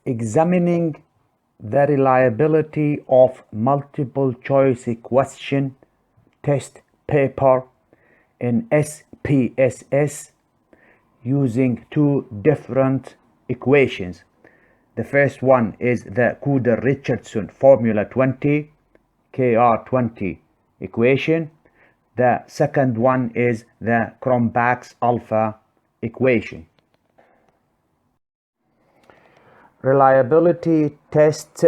examining the reliability of multiple choice question test paper in SPSS using two different equations. The first one is the Kuder Richardson Formula 20 KR20 equation. The second one is the Cronbach's alpha equation. Reliability tests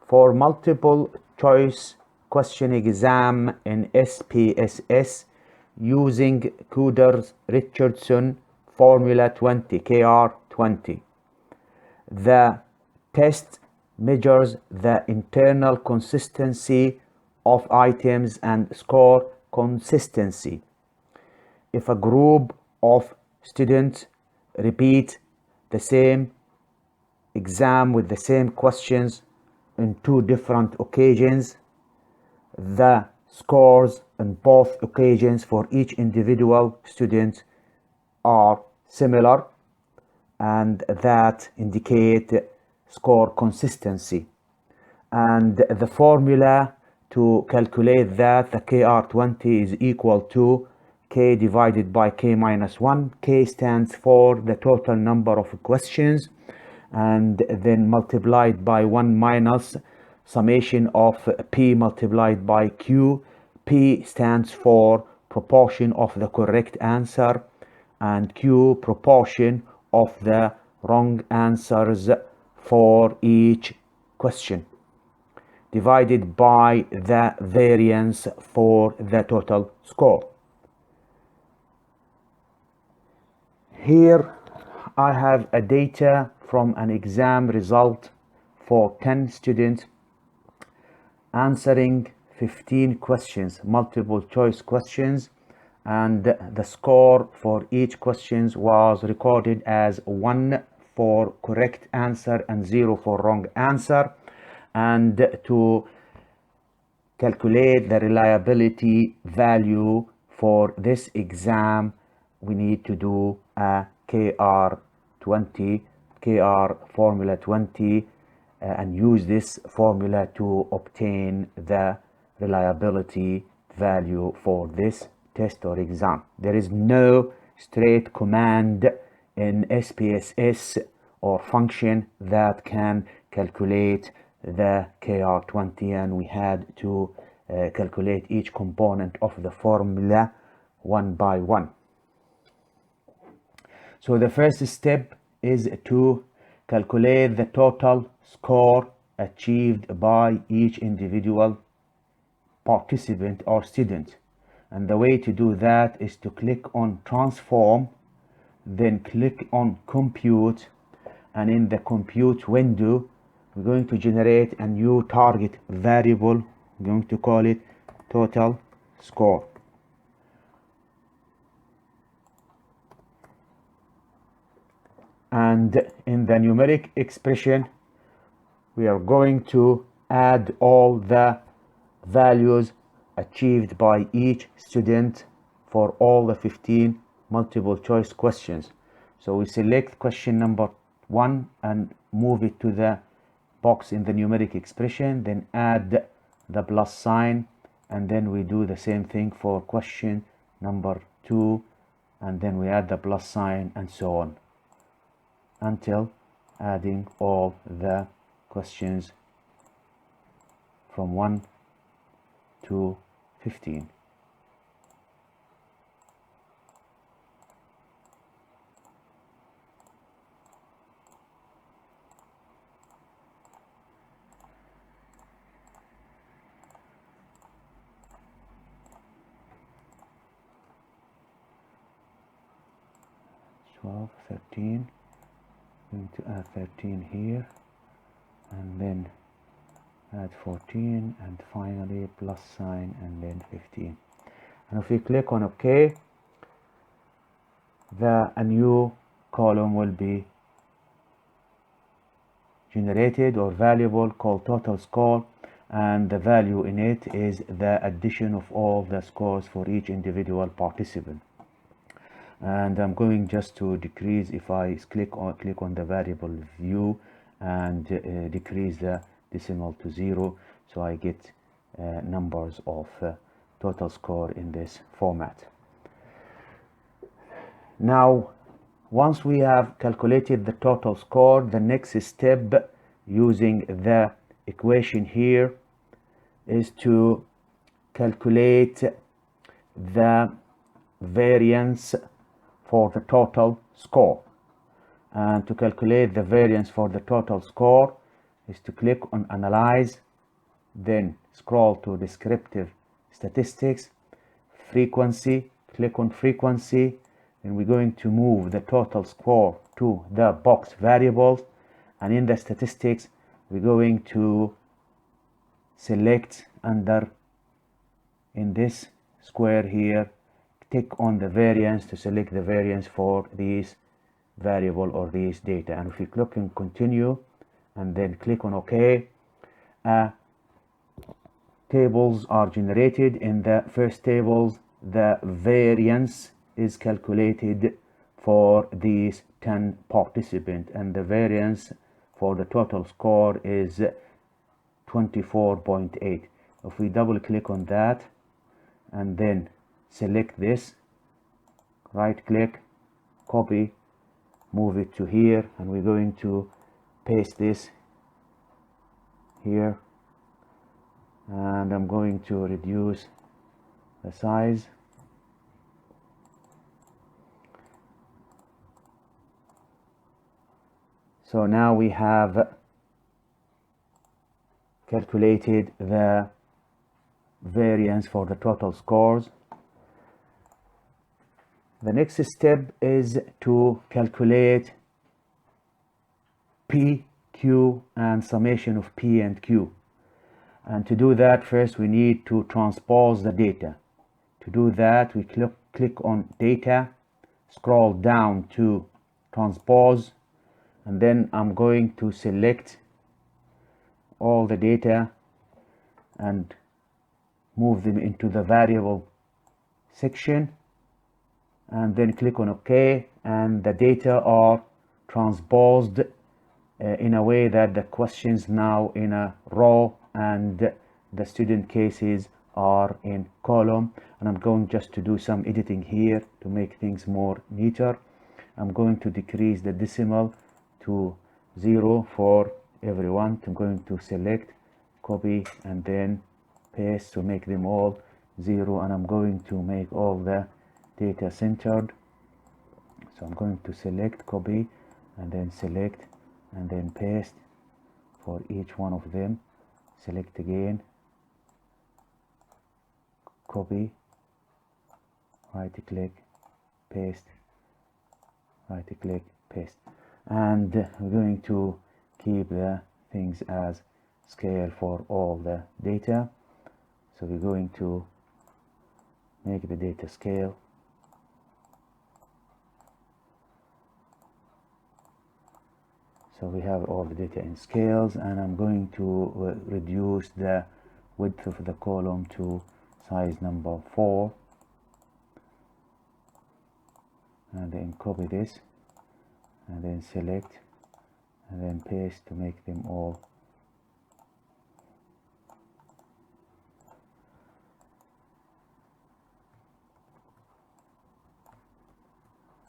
for multiple choice question exam in SPSS using Kuder Richardson Formula 20 KR20. The test measures the internal consistency of items and score consistency. If a group of students repeat the same exam with the same questions in two different occasions, the scores on both occasions for each individual student are similar, and that indicate score consistency. And the formula to calculate that, the KR20 is equal to K divided by K minus 1. K stands for the total number of questions, and then multiplied by 1 minus summation of P multiplied by Q. P stands for proportion of the correct answer, and Q proportion of the wrong answers for each question, divided by the variance for the total score. Here I have a data from an exam result for 10 students answering 15 questions, multiple choice questions, and the score for each question was recorded as 1 for correct answer and 0 for wrong answer. And to calculate the reliability value for this exam, we need to do a KR Formula 20 and use this formula to obtain the reliability value for this test or exam. There is no straight command in SPSS or function that can calculate the KR20, and we had to calculate each component of the formula one by one. So the first step is to calculate the total score achieved by each individual participant or student. And the way to do that is to click on transform, then click on compute, and in the compute window we're going to generate a new target variable. We're going to call it total score. And in the numeric expression we are going to add all the values achieved by each student for all the 15 multiple choice questions. So we select question number 1 and move it to the box in the numeric expression, then add the plus sign, and then we do the same thing for question number 2, and then we add the plus sign, and so on until adding all the questions from 1 to 15. Twelve, 13. Going to add 13 here, and then add 14, and finally plus sign, and then 15. And if we click on OK, a new column will be generated or variable called total score, and the value in it is the addition of all the scores for each individual participant. And I'm going just to decrease. If I click on the variable view and decrease the decimal to 0, so I get numbers of total score in this format. Now, once we have calculated the total score, the next step using the equation here is to calculate the variance for the total score. And to calculate the variance for the total score is to click on Analyze, then scroll to Descriptive Statistics, Frequency, click on Frequency, and we're going to move the total score to the box variables, and in the statistics we're going to select under in this square here, tick on the variance to select the variance for these variable or these data, and if you click on Continue and then click on OK, tables are generated. In the first tables, the variance is calculated for these 10 participants, and the variance for the total score is 24.8. If we double click on that and then select this, right click, copy, move it to here, and we're going to paste this here, and I'm going to reduce the size. So now we have calculated the variance for the total scores. The next step is to calculate P, Q, and summation of P and Q. And to do that, first we need to transpose the data. To do that, we click on Data, scroll down to Transpose, and then I'm going to select all the data and move them into the variable section, and then click on OK, and the data are transposed in a way that the questions now in a row and the student cases are in column. And I'm going just to do some editing here to make things more neater. I'm going to decrease the decimal to 0 for everyone. I'm going to select, copy, and then paste to make them all 0, and I'm going to make all the data centered. So I'm going to select, copy, and then select, and then paste for each one of them. Select again, copy, right click, paste, right click, paste. And we're going to keep the things as scale for all the data. So we're going to make the data scale. So we have all the data in scales, and I'm going to reduce the width of the column to size number 4, and then copy this, and then select, and then paste to make them all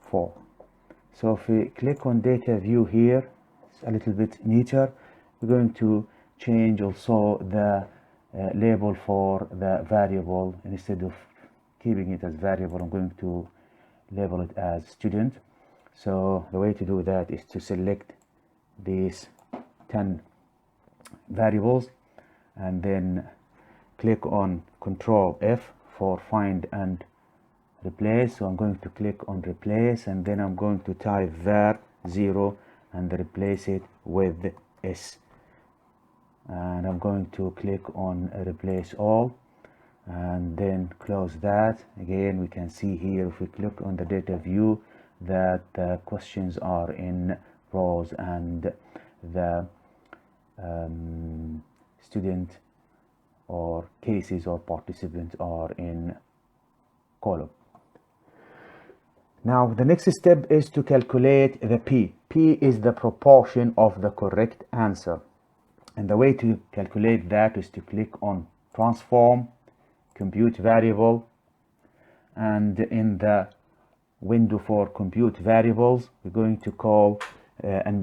four. So if we click on data view here, it's a little bit neater. We're going to change also the label for the variable. Instead of keeping it as variable, I'm going to label it as student. So the way to do that is to select these 10 variables and then click on Control F for find and replace. So I'm going to click on replace, and then I'm going to type var 0 and replace it with S, and I'm going to click on replace all and then close that. Again, we can see here if we click on the data view that the questions are in rows and the student or cases or participants are in column. Now the next step is to calculate the P. P is the proportion of the correct answer. And the way to calculate that is to click on Transform, Compute Variable, and in the window for Compute Variables, we're going to call a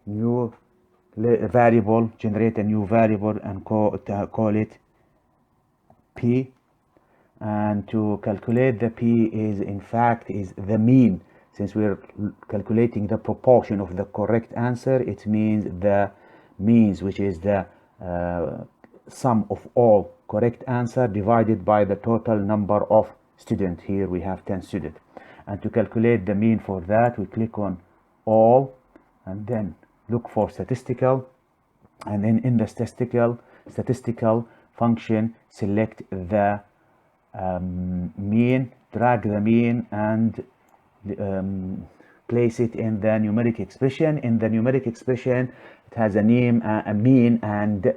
new variable, generate a new variable and call it P. And to calculate the P is in fact is the mean. Since we're calculating the proportion of the correct answer, it means the means, which is the sum of all correct answer divided by the total number of students. Here we have 10 students. And to calculate the mean for that, we click on all and then look for statistical, and then in the statistical function select the mean, drag the mean and place it in the numeric expression. In the numeric expression, it has a name, a mean, and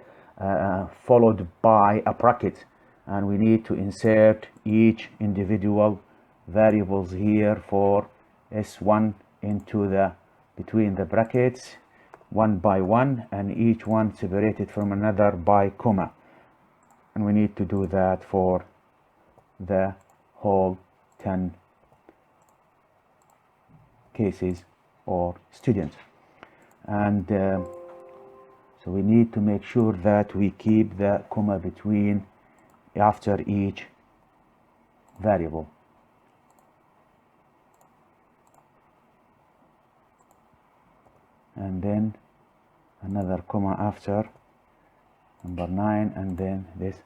followed by a bracket, and we need to insert each individual variables here for S1 into the between the brackets one by one, and each one separated from another by comma, and we need to do that for the whole 10 cases or students. And so we need to make sure that we keep the comma between after each variable. And then another comma after number 9, and then this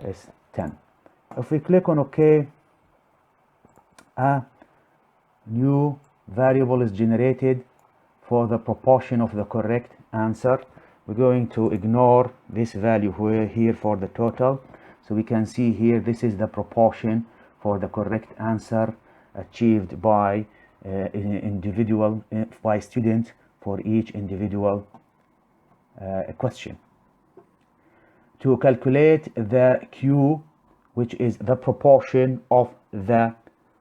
is 10. If we click on OK, a new variable is generated for the proportion of the correct answer. We're going to ignore this value here for the total. So we can see here this is the proportion for the correct answer achieved by individual by student for each individual question. To calculate the Q, which is the proportion of the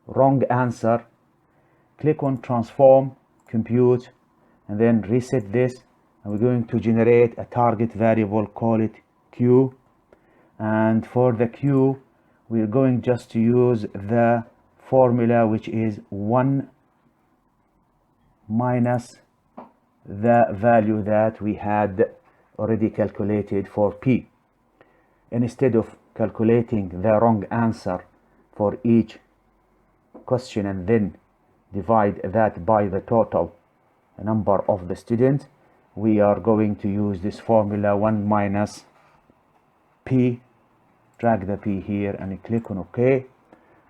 wrong answer, click on Transform, Compute, and then reset this, and we're going to generate a target variable, call it Q. And for the Q, we're going just to use the formula, which is 1 minus the value that we had already calculated for P. Instead of calculating the wrong answer for each question and then divide that by the total number of the students, we are going to use this formula 1 minus P. Drag the P here and click on OK.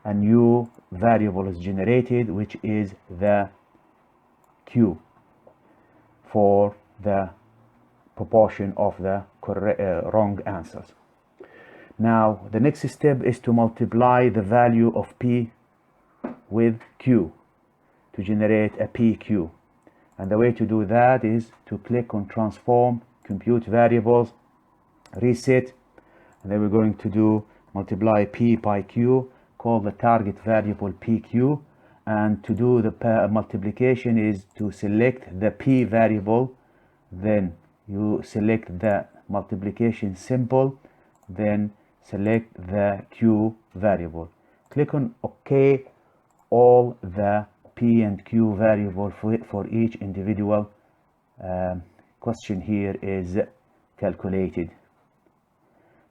A new variable is generated, which is the Q for the proportion of the wrong answers. Now the next step is to multiply the value of P with Q to generate a PQ. And the way to do that is to click on Transform, Compute Variables, Reset, and then we're going to do multiply P by Q, call the target variable PQ, and to do the multiplication is to select the P variable, then you select the multiplication symbol, then select the Q variable. Click on OK. All the P and Q variable for each individual question here is calculated.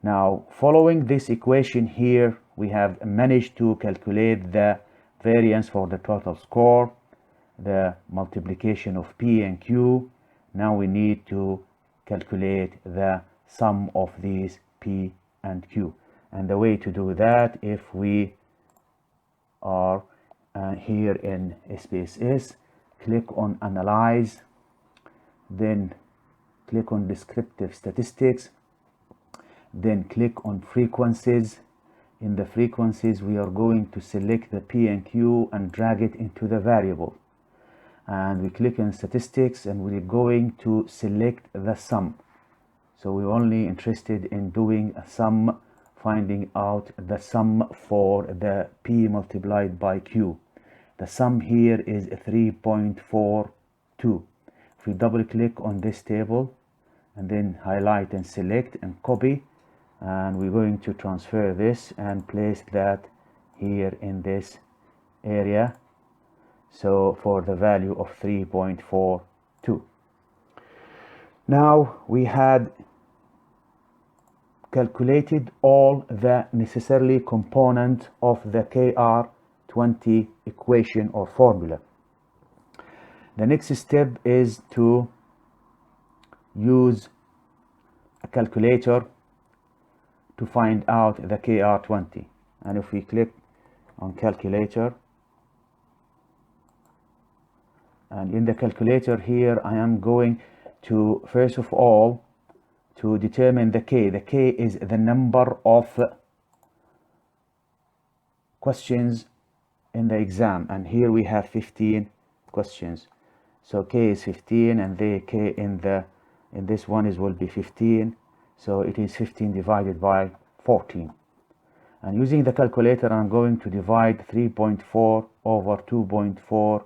Now, following this equation here, we have managed to calculate the variance for the total score, the multiplication of P and Q. Now we need to calculate the sum of these P and Q. And the way to do that, if we are here in SPSS, click on Analyze, then click on Descriptive Statistics, then click on Frequencies. In the frequencies, we are going to select the P and Q and drag it into the variable. And we click on Statistics, and we're going to select the sum. So we're only interested in doing a sum finding out the sum for the P multiplied by Q. The sum here is 3.42. If we double click on this table and then highlight and select and copy, and we're going to transfer this and place that here in this area, so for the value of 3.42. Now we had calculated all the necessary component of the KR20 equation or formula. The next step is to use a calculator to find out the KR20. And if we click on calculator, and in the calculator here I am going to first of all to determine the K. The K is the number of questions in the exam, and here we have 15 questions, so K is 15, and the K in this one will be 15, so it is 15 divided by 14. And using the calculator I'm going to divide 3.4 over 2.4,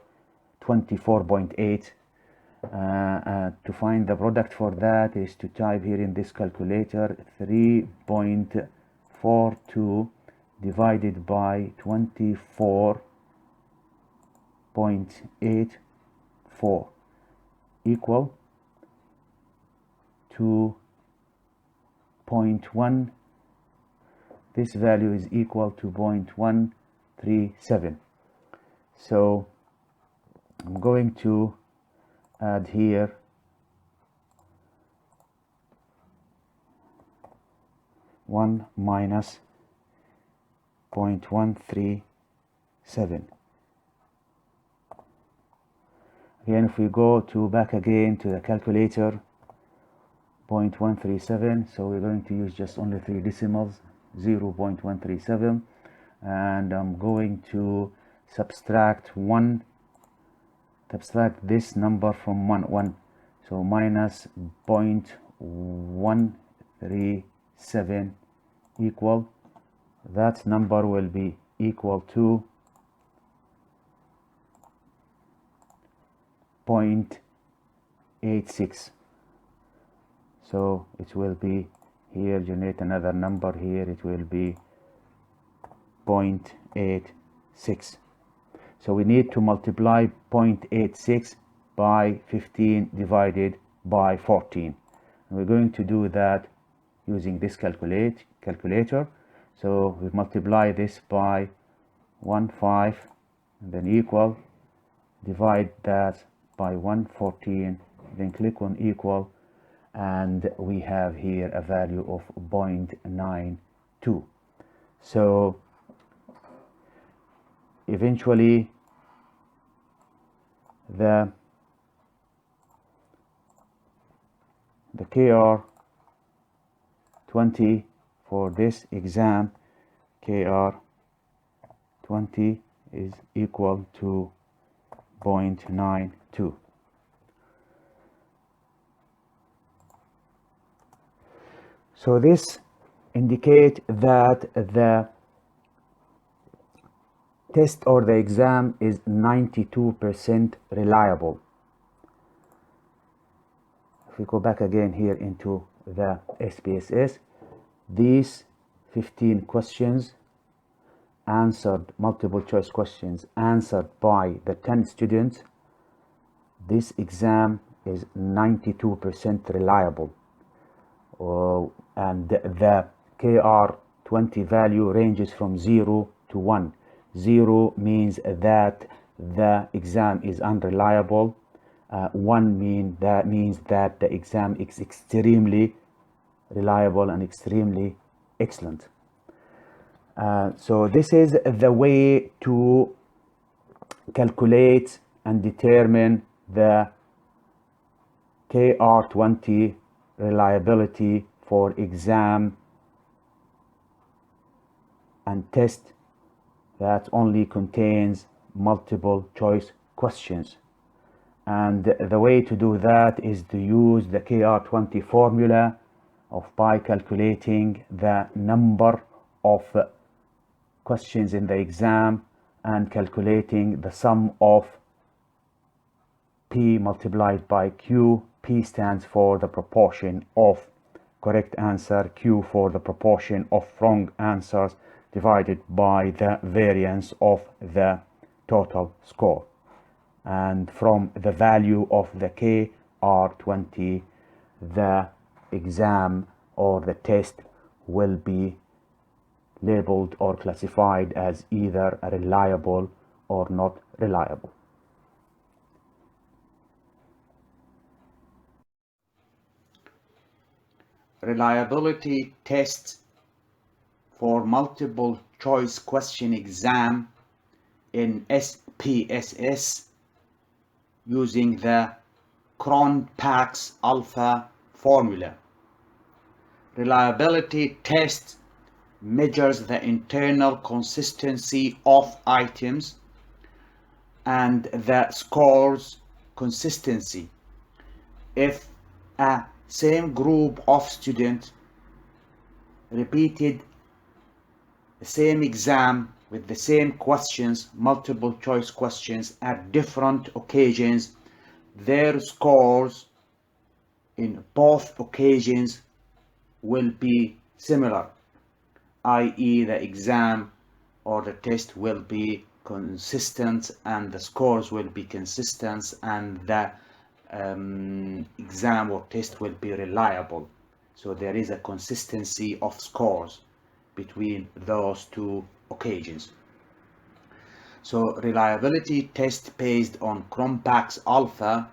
24.8. To find the product for that is to type here in this calculator 3.42 divided by 24.84 equal 2.1. This value is equal to 0.137. So I'm going to add here 1 minus 0.137. Again, if we go back again to the calculator, 0.137, so we're going to use just only 3 decimals, 0.137, and I'm going to subtract this number from 1, so minus 0.137 equal, that number will be equal to 0.86. So it will be here, generate another number here, it will be 0.86. So we need to multiply 0.86 by 15 divided by 14. And we're going to do that using this calculator. So we multiply this by 1.5 and then equal, divide that by 114, then click on equal, and we have here a value of 0.92. So eventually the KR20 for this exam, KR20 is equal to 0.92. So this indicates that the test or the exam is 92% reliable. If we go back again here into the SPSS, these 15 questions answered, multiple choice questions answered by the 10 students, this exam is 92% reliable. And the KR20 value ranges from 0 to 1. 0 means that the exam is unreliable. 1 means that the exam is extremely reliable and extremely excellent. So this is the way to calculate and determine the KR20 reliability for exam and test that only contains multiple choice questions. And the way to do that is to use the KR20 formula by calculating the number of questions in the exam and calculating the sum of P multiplied by Q. P stands for the proportion of correct answer, Q for the proportion of wrong answers, divided by the variance of the total score. And from the value of the K R20, the exam or the test will be labeled or classified as either reliable or not reliable. Reliability tests for multiple choice question exam in SPSS using the Cronbach alpha formula. Reliability test measures the internal consistency of items and the scores consistency. If a same group of students repeated the same exam with the same questions, multiple choice questions, at different occasions, their scores in both occasions will be similar, i.e. the exam or the test will be consistent and the scores will be consistent, and the exam or test will be reliable. So there is a consistency of scores between those two occasions. So reliability test based on Cronbach alpha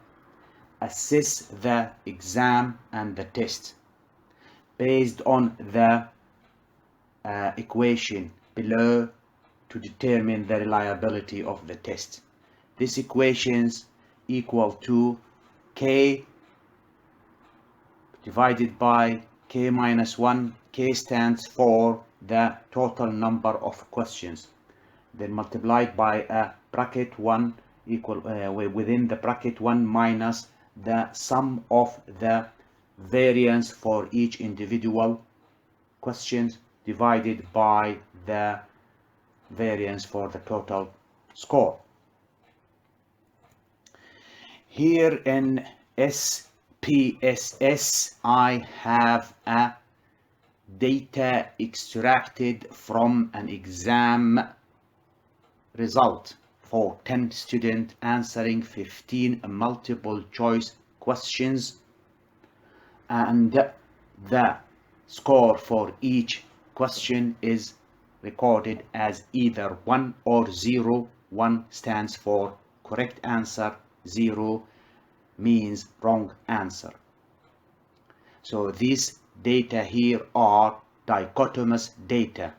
assess the exam and the test based on the equation below to determine the reliability of the test. These equations equal to K divided by K minus 1. K stands for the total number of questions, then multiplied by a bracket 1 equal within the bracket 1 minus the sum of the variance for each individual questions divided by the variance for the total score. Here in SPSS, I have a data extracted from an exam result for 10 students answering 15 multiple choice questions, and the score for each question is recorded as either 1 or 0. 1 stands for correct answer, 0 means wrong answer. So these data here are dichotomous data.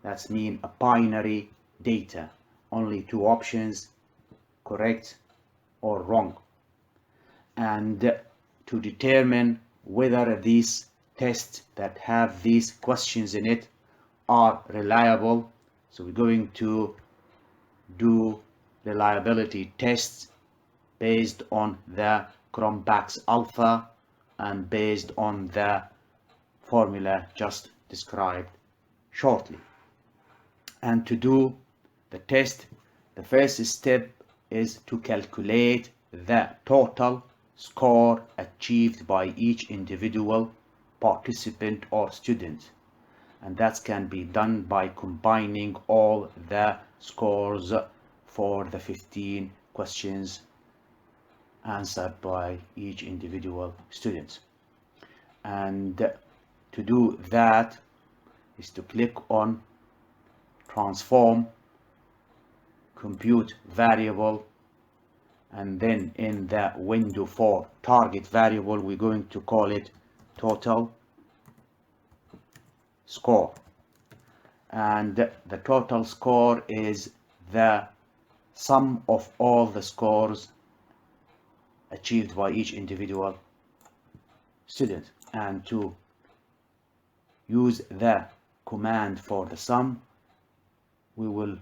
That means a binary data, only two options, correct or wrong. And to determine whether these tests that have these questions in it are reliable, so we're going to do reliability tests based on the Cronbach alpha and based on the formula just described shortly. And to do the test, the first step is to calculate the total score achieved by each individual participant or student, and that can be done by combining all the scores for the 15 questions answered by each individual student. And to do that is to click on transform, compute variable, and then in the window for target variable we're going to call it total score, and the total score is the sum of all the scores achieved by each individual student. And to use the command for the sum, we will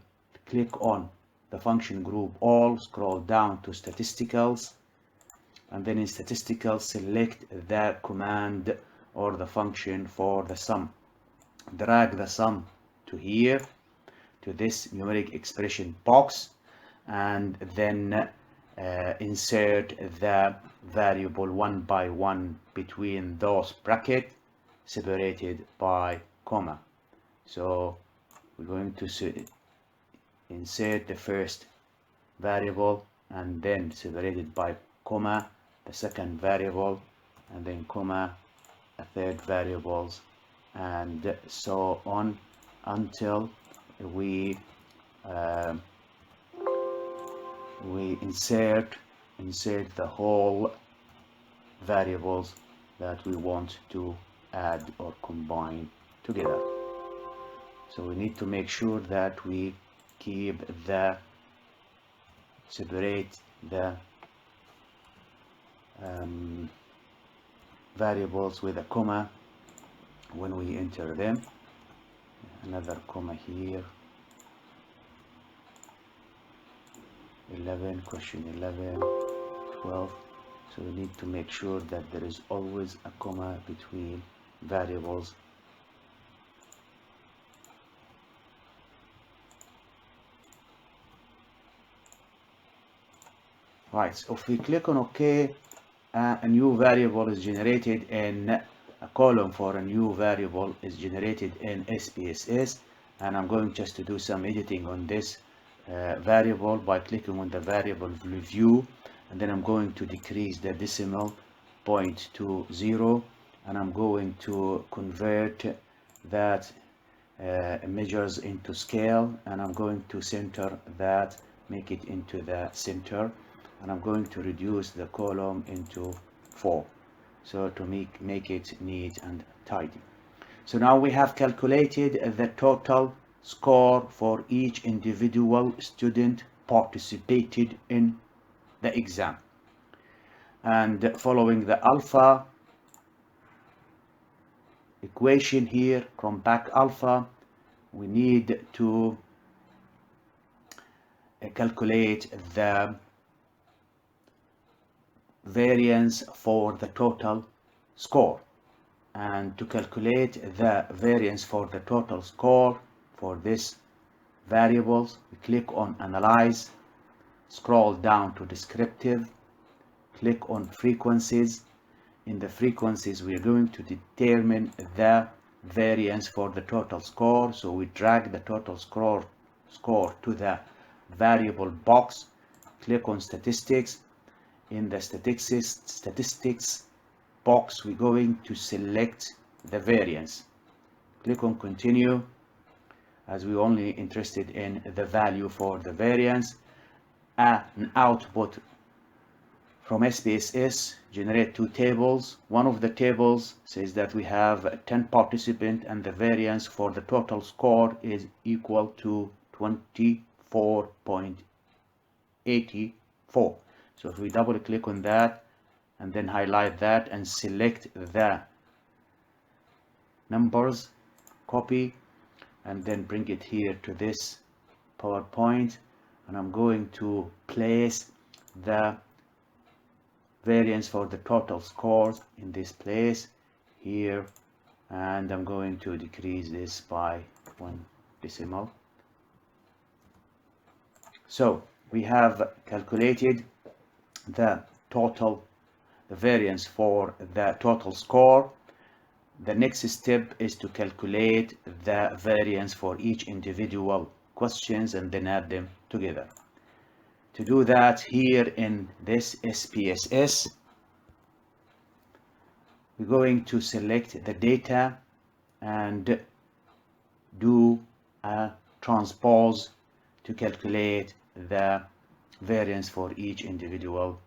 click on the function group all, scroll down to statisticals, and then in statisticals select the command or the function for the sum. Drag the sum to here, to this numeric expression box, and then insert the variable one by one between those brackets separated by comma. So we're going to insert the first variable and then separated by comma the second variable, and then comma a third variables, and so on until we insert the whole variables that we want to add or combine together. So we need to make sure that we keep the separate the variables with a comma when we enter them. Another comma here. 11, question 11, 12. So we need to make sure that there is always a comma between variables. Right, so if we click on OK, a new variable is generated in a column for a new variable is generated in SPSS, and I'm going just to do some editing on this variable by clicking on the variable view, and then I'm going to decrease the decimal point to 0, and I'm going to convert that measures into scale, and I'm going to center that, make it into the center, and I'm going to reduce the column into 4, so to make it neat and tidy. So now we have calculated the total score for each individual student participated in the exam, and following the alpha equation here, Cronbach alpha, we need to calculate the variance for the total score. And to calculate the variance for the total score for this variables, we click on analyze, scroll down to descriptive, click on frequencies. In the frequencies, we are going to determine the variance for the total score. So we drag the total score to the variable box, click on statistics. In the statistics box, we're going to select the variance. Click on continue, as we're only interested in the value for the variance. An output from SPSS generate two tables. One of the tables says that we have 10 participants and the variance for the total score is equal to 24.84. So if we double click on that and then highlight that and select the numbers, copy, and then bring it here to this PowerPoint, and I'm going to place the variance for the total scores in this place here, and I'm going to decrease this by 1 decimal. So we have calculated the variance for the total score. The next step is to calculate the variance for each individual questions and then add them together. To do that, here in this SPSS, we're going to select the data and do a transpose to calculate the variance for each individual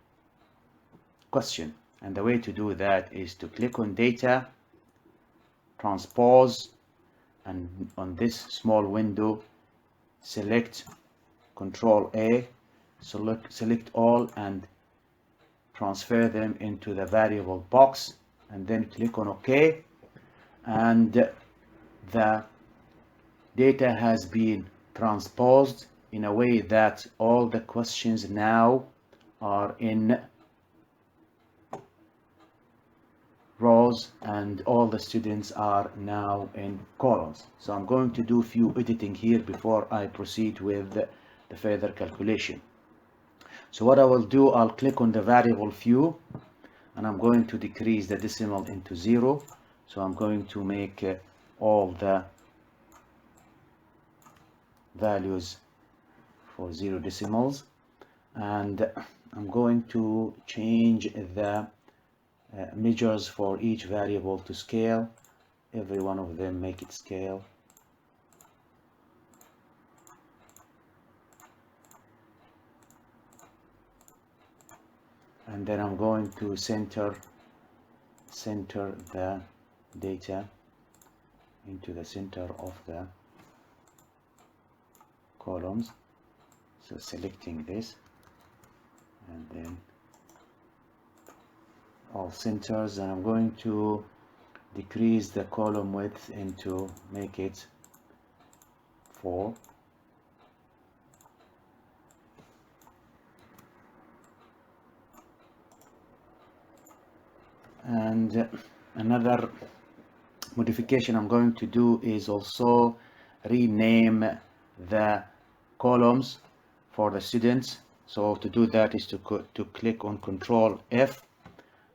question. And the way to do that is to click on data, transpose, and on this small window select Control A, select all and transfer them into the variable box, and then click on OK, and the data has been transposed in a way that all the questions now are in rows rows and all the students are now in columns. So I'm going to do a few editing here before I proceed with the further calculation. So what I will do, I'll click on the variable view and I'm going to decrease the decimal into 0. So I'm going to make all the values for 0 decimals, and I'm going to change the measures for each variable to scale. Every one of them, make it scale. And then I'm going to center the data into the center of the columns. So selecting this and then all centers, and I'm going to decrease the column width into, make it 4. And another modification I'm going to do is also rename the columns for the students. So to do that is to click on Control F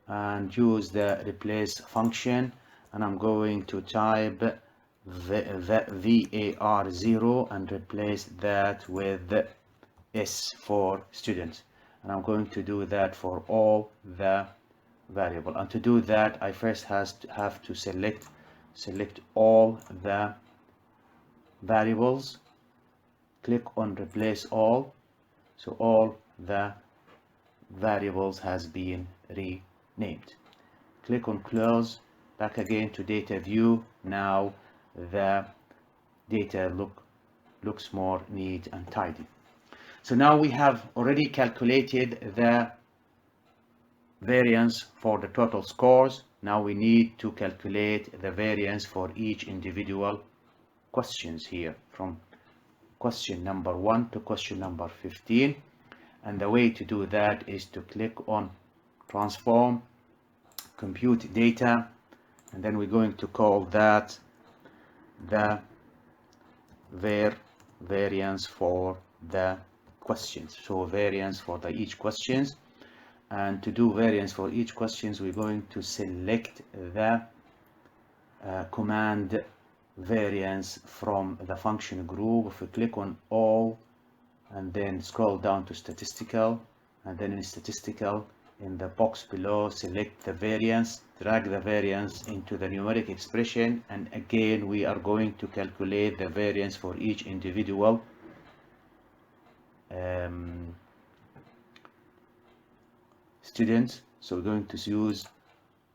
and use the replace function, and I'm going to type VAR0 and replace that with S for students, and I'm going to do that for all the variable. And to do that, I first have to select all the variables, click on replace all. So all the variables has been renamed. Click on close, back again to data view. Now the data looks more neat and tidy. So now we have already calculated the variance for the total scores. Now we need to calculate the variance for each individual questions here, from question number 1 to question number 15. And the way to do that is to click on transform, compute data, and then we're going to call that the variance for the questions. So variance for each questions. And to do variance for each questions, we're going to select the command variance from the function group. If we click on all and then scroll down to statistical, and then in statistical, in the box below, select the variance, drag the variance into the numeric expression, and again we are going to calculate the variance for each individual students. So we're going to use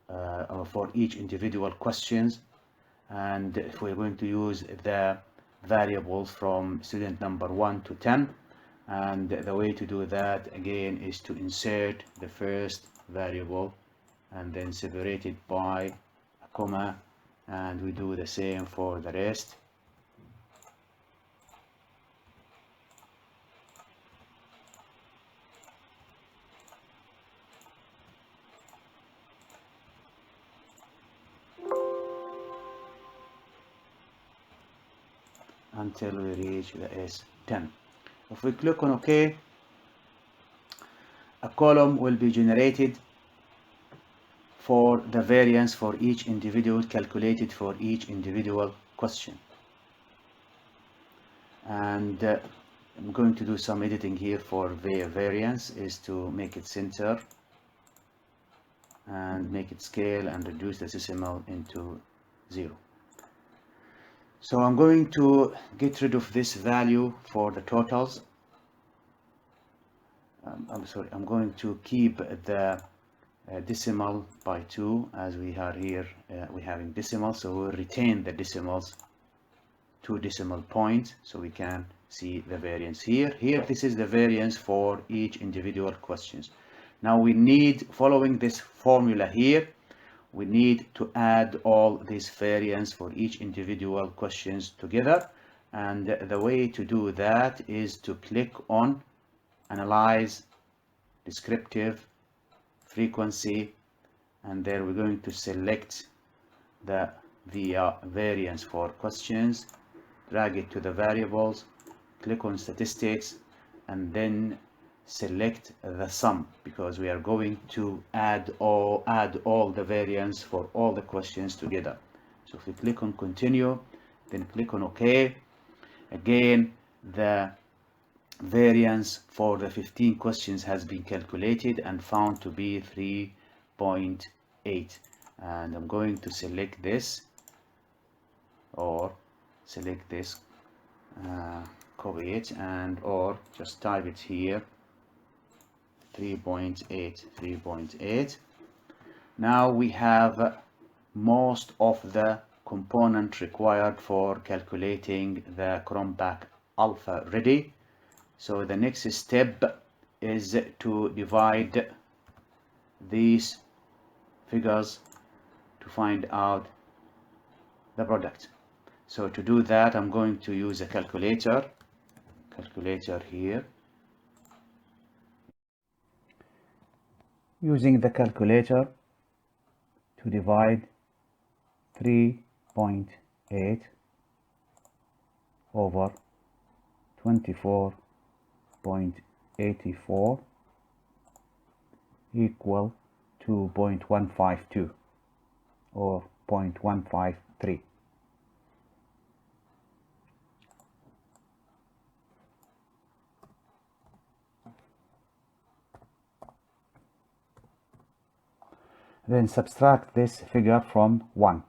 for each individual questions, and if we're going to use the variables from student number 1 to 10, and the way to do that again is to insert the first variable and then separate it by a comma, and we do the same for the rest. Until we reach the S10. If we click on OK, a column will be generated for the variance for each individual, calculated for each individual question. And I'm going to do some editing here for variance, is to make it center and make it scale and reduce the decimal into 0. So I'm going to get rid of this value for the totals. I'm going to keep the decimal by 2, as we are here, we're having decimals, so we'll retain the decimals, 2 decimal points, so we can see the variance here. This is the variance for each individual questions. Now we need, following this formula here, we need to add all this variance for each individual questions together, and the way to do that is to click on Analyze, Descriptive, Frequency, and there we're going to select the variance for questions, drag it to the variables, click on statistics, and then select the sum, because we are going to add all the variance for all the questions together. So if we click on continue, then click on OK, again the variance for the 15 questions has been calculated and found to be 3.8, and I'm going to select this, or select this, copy it, and or just type it here, 3.8. Now we have most of the component required for calculating the Cronbach alpha ready. So the next step is to divide these figures to find out the product. So to do that, I'm going to use a calculator here. Using the calculator to divide 3.8 over 24.84 equal to 0.152 or 0.153. Then subtract this figure from 1.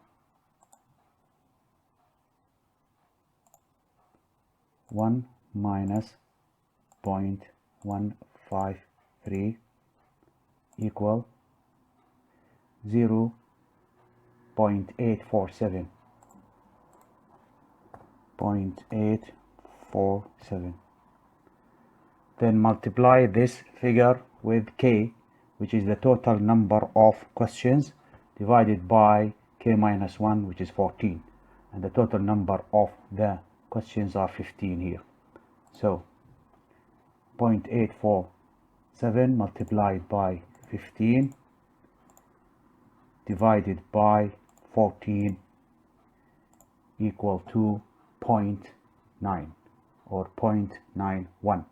1 minus 0.153 equal 0.847. 0.847. Then multiply this figure with k, which is the total number of questions, divided by k minus 1, which is 14, and the total number of the questions are 15 here. So 0.847 multiplied by 15 divided by 14 equal to 0.9 or 0.91.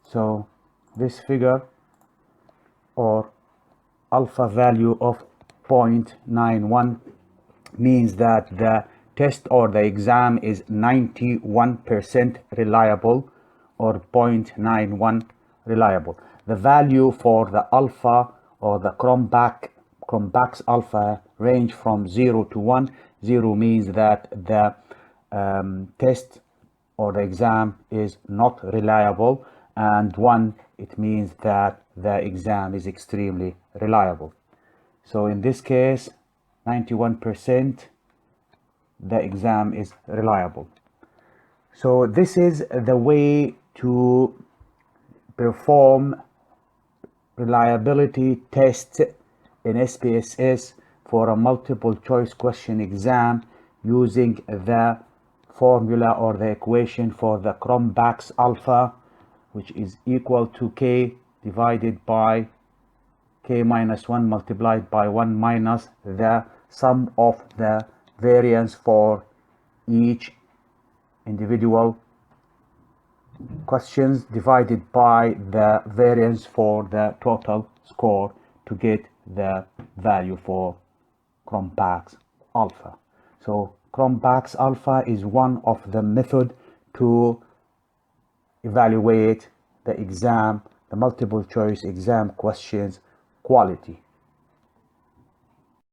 So this figure, or alpha value of 0.91, means that the test or the exam is 91% reliable, or 0.91 reliable. The value for the alpha or the Cronbach's alpha range from 0 to 1. 0 means that the test or the exam is not reliable, and 1, it means that the exam is extremely reliable. So in this case, 91%, the exam is reliable. So this is the way to perform reliability tests in SPSS for a multiple choice question exam using the formula or the equation for the Cronbach's alpha, which is equal to k divided by k minus 1 multiplied by 1 minus the sum of the variance for each individual questions divided by the variance for the total score to get the value for Cronbach's alpha. So Cronbach's alpha is one of the method to evaluate the exam, the multiple choice exam questions quality.